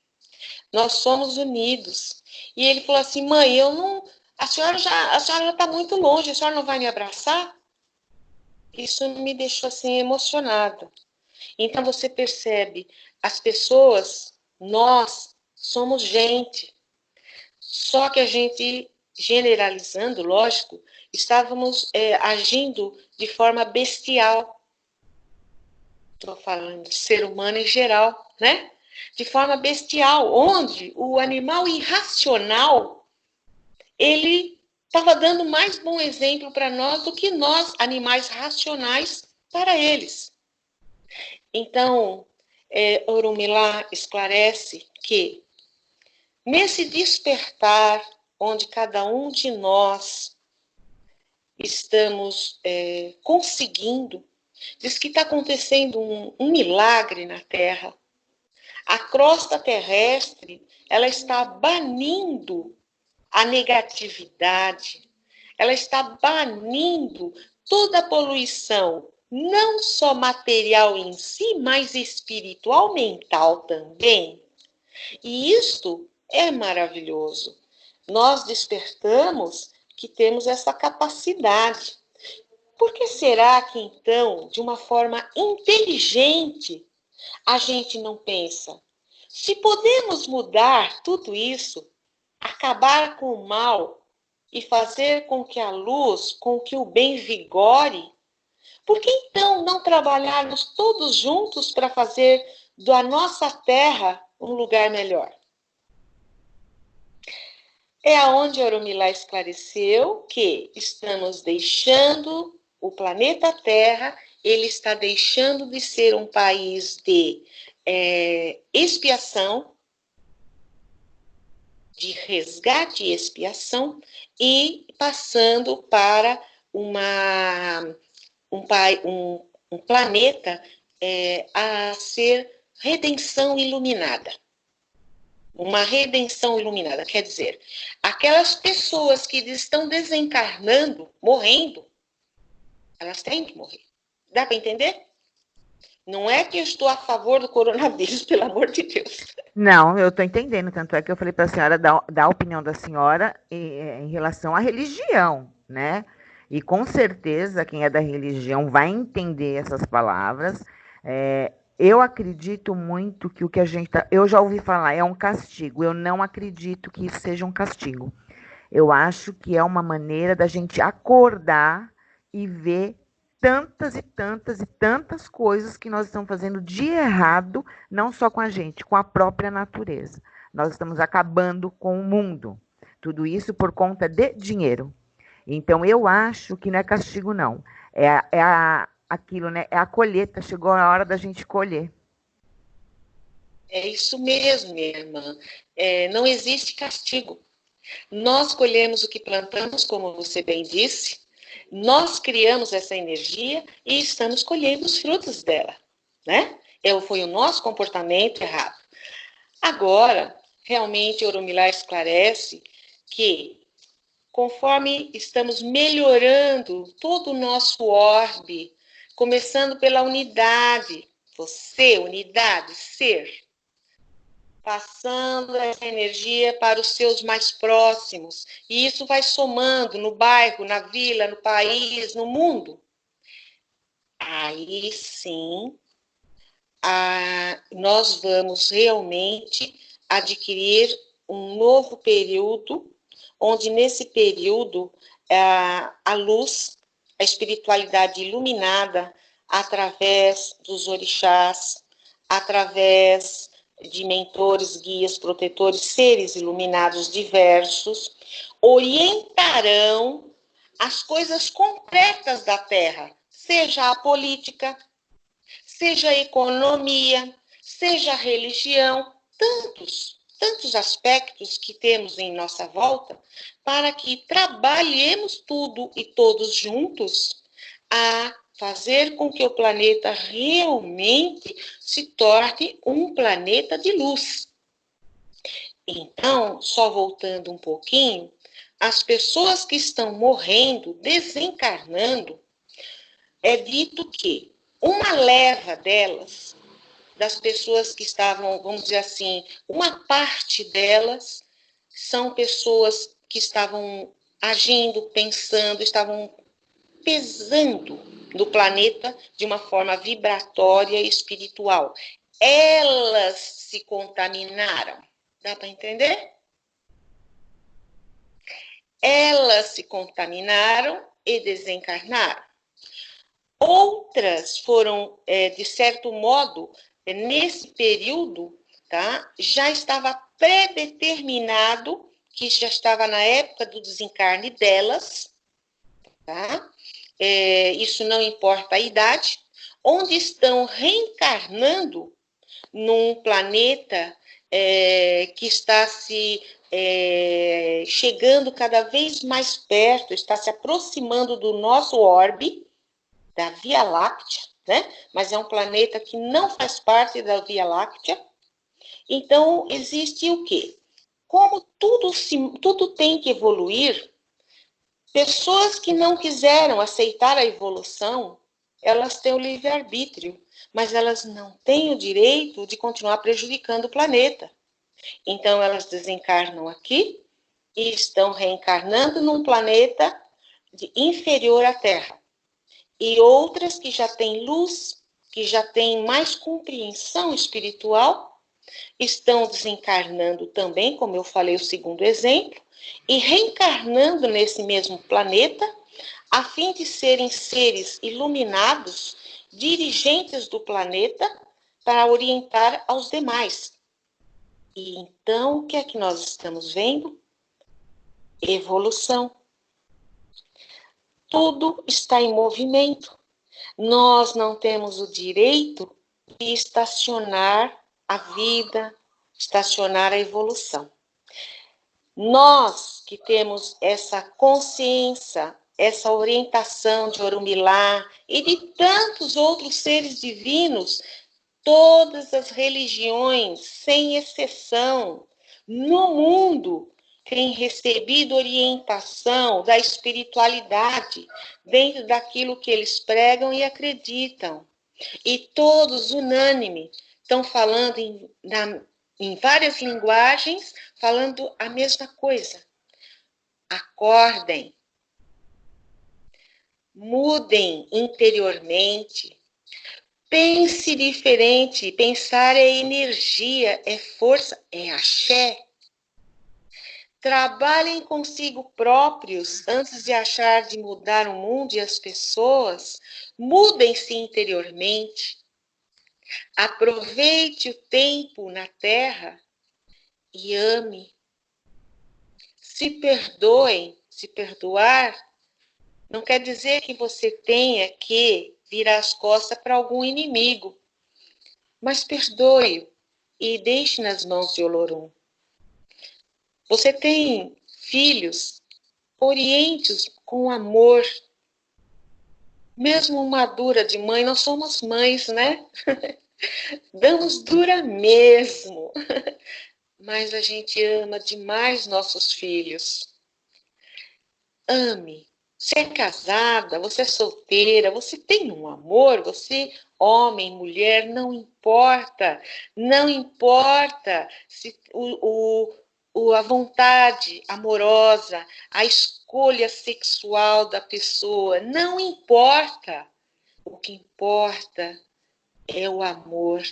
Nós somos unidos. E ele falou assim, mãe, eu não... A senhora já está muito longe, a senhora não vai me abraçar? Isso me deixou assim emocionada. Então você percebe, as pessoas, nós somos gente. Só que a gente, generalizando, lógico, estávamos agindo de forma bestial. Estou falando de ser humano em geral, né? De forma bestial, onde o animal irracional, ele estava dando mais bom exemplo para nós do que nós, animais racionais, para eles. Então, Orumilá esclarece que, nesse despertar, onde cada um de nós estamos conseguindo, diz que está acontecendo um milagre na Terra. A crosta terrestre, ela está banindo a negatividade, ela está banindo toda a poluição, não só material em si, mas espiritual, mental também. E isto é maravilhoso. Nós despertamos que temos essa capacidade. Por que será que, então, de uma forma inteligente, a gente não pensa? Se podemos mudar tudo isso, acabar com o mal e fazer com que a luz, com que o bem vigore, por que então não trabalharmos todos juntos para fazer da nossa terra um lugar melhor? É aonde Oromilá esclareceu que estamos deixando o planeta Terra, ele está deixando de ser um país de expiação, de resgate e expiação, e passando para um planeta a ser redenção iluminada. Uma redenção iluminada, quer dizer, aquelas pessoas que estão desencarnando, morrendo, elas têm que morrer. Dá para entender? Não é que eu estou a favor do coronavírus, pelo amor de Deus. Não, eu estou entendendo. Tanto é que eu falei para a senhora dar a opinião da senhora em relação à religião, né? E com certeza quem é da religião vai entender essas palavras. Eu acredito muito que o que a gente tá, eu já ouvi falar é um castigo. Eu não acredito que isso seja um castigo. Eu acho que é uma maneira da gente acordar e ver tantas e tantas e tantas coisas que nós estamos fazendo de errado, não só com a gente, com a própria natureza. Nós estamos acabando com o mundo. Tudo isso por conta de dinheiro. Então, eu acho que não é castigo, não. Aquilo, né? É a colheita. Chegou a hora da gente colher. É isso mesmo, minha irmã. Não existe castigo. Nós colhemos o que plantamos, como você bem disse. Nós criamos essa energia e estamos colhendo os frutos dela, né? Foi o nosso comportamento errado. Agora, realmente, Oromilá esclarece que, conforme estamos melhorando todo o nosso orbe, começando pela unidade, você, unidade, ser, passando essa energia para os seus mais próximos. E isso vai somando no bairro, na vila, no país, no mundo. Aí sim, nós vamos realmente adquirir um novo período onde nesse período a luz, a espiritualidade iluminada através dos orixás, através de mentores, guias, protetores, seres iluminados diversos, orientarão as coisas concretas da Terra, seja a política, seja a economia, seja a religião, tantos aspectos que temos em nossa volta, para que trabalhemos tudo e todos juntos a fazer com que o planeta realmente se torne um planeta de luz. Então, só voltando um pouquinho, as pessoas que estão morrendo, desencarnando, é dito que uma leva delas, das pessoas que estavam, vamos dizer assim, uma parte delas são pessoas que estavam agindo, pensando, estavam pesando no planeta de uma forma vibratória e espiritual. Elas se contaminaram. Dá para entender? Elas se contaminaram e desencarnaram. Outras foram, de certo modo, nesse período, tá, já estava predeterminado, que já estava na época do desencarne delas, tá? Isso não importa a idade, onde estão reencarnando num planeta que está se chegando cada vez mais perto, está se aproximando do nosso orbe, da Via Láctea, né? Mas é um planeta que não faz parte da Via Láctea. Então, existe o quê? Como tudo tem que evoluir, pessoas que não quiseram aceitar a evolução, elas têm o livre-arbítrio, mas elas não têm o direito de continuar prejudicando o planeta. Então, elas desencarnam aqui e estão reencarnando num planeta inferior à Terra. E outras que já têm luz, que já têm mais compreensão espiritual, estão desencarnando também, como eu falei, o segundo exemplo, e reencarnando nesse mesmo planeta, a fim de serem seres iluminados, dirigentes do planeta, para orientar aos demais. E então, o que é que nós estamos vendo? Evolução. Tudo está em movimento. Nós não temos o direito de estacionar a vida, estacionar a evolução. Nós que temos essa consciência, essa orientação de Orunmilá e de tantos outros seres divinos, todas as religiões, sem exceção, no mundo, têm recebido orientação da espiritualidade dentro daquilo que eles pregam e acreditam. E todos, unânime, estão falando em várias linguagens, falando a mesma coisa. Acordem, mudem interiormente, pense diferente. Pensar é energia, é força, é axé. Trabalhem consigo próprios antes de achar de mudar o mundo e as pessoas. Mudem-se interiormente. Aproveite o tempo na Terra e ame. Se perdoem, se perdoar, não quer dizer que você tenha que virar as costas para algum inimigo. Mas perdoe-o e deixe nas mãos de Olorum. Você tem filhos, oriente-os com amor. Mesmo uma dura de mãe, nós somos mães, né? Damos dura mesmo. Mas a gente ama demais nossos filhos. Ame. Você é casada, você é solteira, você tem um amor, você, homem, mulher, não importa. Não importa se a vontade amorosa, a escolha sexual da pessoa, não importa. O que importa é o amor.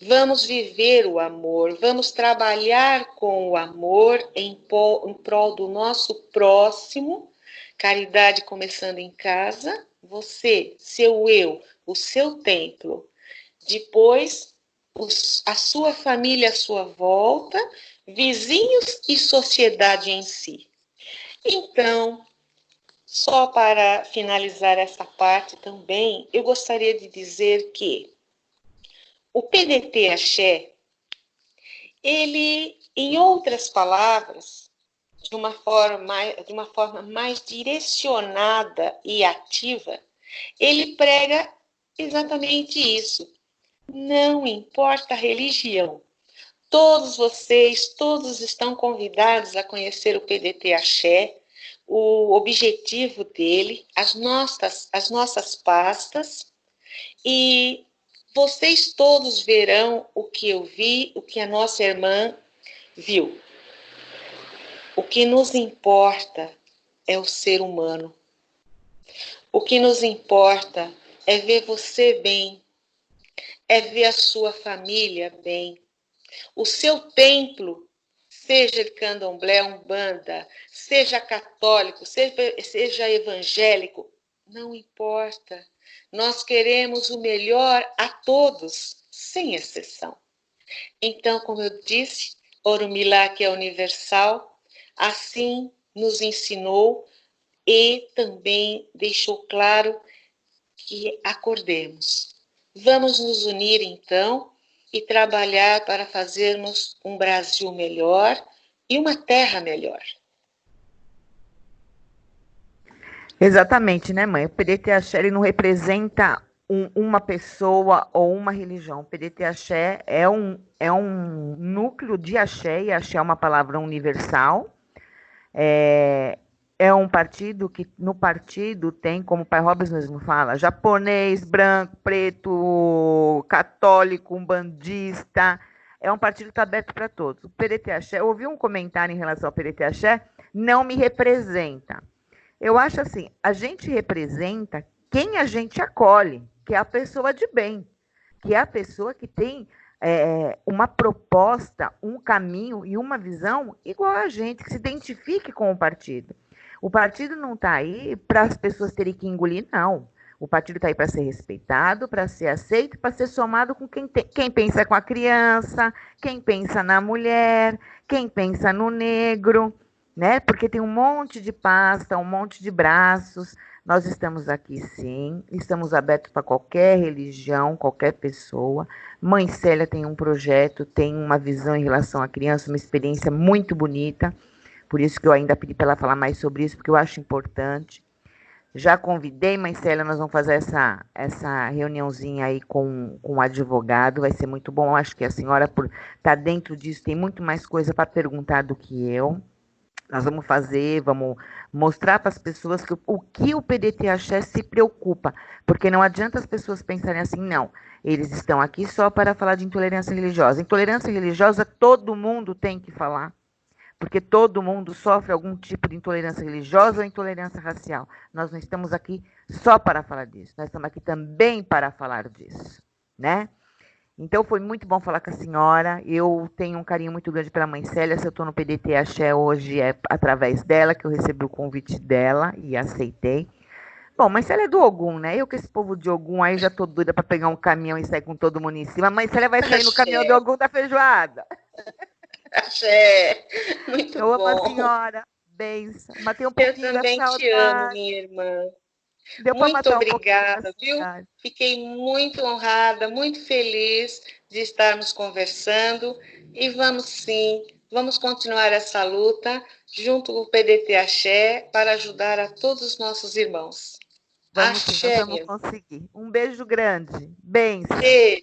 Vamos viver o amor, vamos trabalhar com o amor em prol do nosso próximo. Caridade começando em casa, você, seu eu, o seu templo. Depois, a sua família à sua volta, vizinhos e sociedade em si. Então, só para finalizar essa parte também, eu gostaria de dizer que o PDT Axé, ele, em outras palavras, de uma forma mais direcionada e ativa, ele prega exatamente isso. Não importa a religião. Todos vocês, todos estão convidados a conhecer o PDT Axé, o objetivo dele, as nossas pastas, e vocês todos verão o que eu vi, o que a nossa irmã viu. O que nos importa é o ser humano. O que nos importa é ver você bem, é ver a sua família bem. O seu templo, seja de candomblé, umbanda, seja católico, seja evangélico, não importa. Nós queremos o melhor a todos, sem exceção. Então, como eu disse, Orumilá, que é universal, assim nos ensinou e também deixou claro que acordemos. Vamos nos unir, então, e trabalhar para fazermos um Brasil melhor e uma terra melhor. Exatamente, né, mãe? O PDT Axé ele não representa uma pessoa ou uma religião. O PDT Axé é um núcleo de axé, e axé é uma palavra universal. É um partido que no partido tem, como o Pai Robes mesmo fala, japonês, branco, preto, católico, umbandista. É um partido que está aberto para todos. O PDT Axé, eu ouvi um comentário em relação ao PDT Axé, não me representa. Eu acho assim, a gente representa quem a gente acolhe, que é a pessoa de bem, que é a pessoa que tem uma proposta, um caminho e uma visão igual a gente, que se identifique com o partido. O partido não está aí para as pessoas terem que engolir, não. O partido está aí para ser respeitado, para ser aceito, para ser somado com quem pensa com a criança, quem pensa na mulher, quem pensa no negro, né? Porque tem um monte de pasta, um monte de braços. Nós estamos aqui, sim, estamos abertos para qualquer religião, qualquer pessoa. Mãe Célia tem um projeto, tem uma visão em relação à criança, uma experiência muito bonita. Por isso que eu ainda pedi para ela falar mais sobre isso, porque eu acho importante. Já convidei, Mãe Célia, nós vamos fazer essa reuniãozinha aí com o advogado, vai ser muito bom. Eu acho que a senhora, por estar dentro disso, tem muito mais coisa para perguntar do que eu. Nós vamos fazer, vamos mostrar para as pessoas o que o PDT Axé se preocupa, porque não adianta as pessoas pensarem assim, não, eles estão aqui só para falar de intolerância religiosa. Intolerância religiosa todo mundo tem que falar, porque todo mundo sofre algum tipo de intolerância religiosa ou intolerância racial. Nós não estamos aqui só para falar disso, nós estamos aqui também para falar disso, né? Então, foi muito bom falar com a senhora. Eu tenho um carinho muito grande pela mãe Célia. Se eu estou no PDT Axé hoje, é através dela que eu recebi o convite dela e aceitei. Bom, mãe Célia é do Ogum, né? Eu com esse povo de Ogum aí já tô doida para pegar um caminhão e sair com todo mundo em cima. Mãe Célia vai sair no caminhão do Ogum da feijoada. Axé, muito Eu amo a bom. senhora. Benção. Matei um Eu pouquinho da também te amo, saudade. minha irmã. Deu para Muito matar um pouquinho da obrigada, viu? saudade. Fiquei muito honrada, muito feliz de estarmos conversando e vamos sim, vamos continuar essa luta junto com o PDT Axé para ajudar a todos os nossos irmãos. Vamos sim, nós Axé, vamos minha irmã. conseguir. Um beijo grande. Benção. Beijo.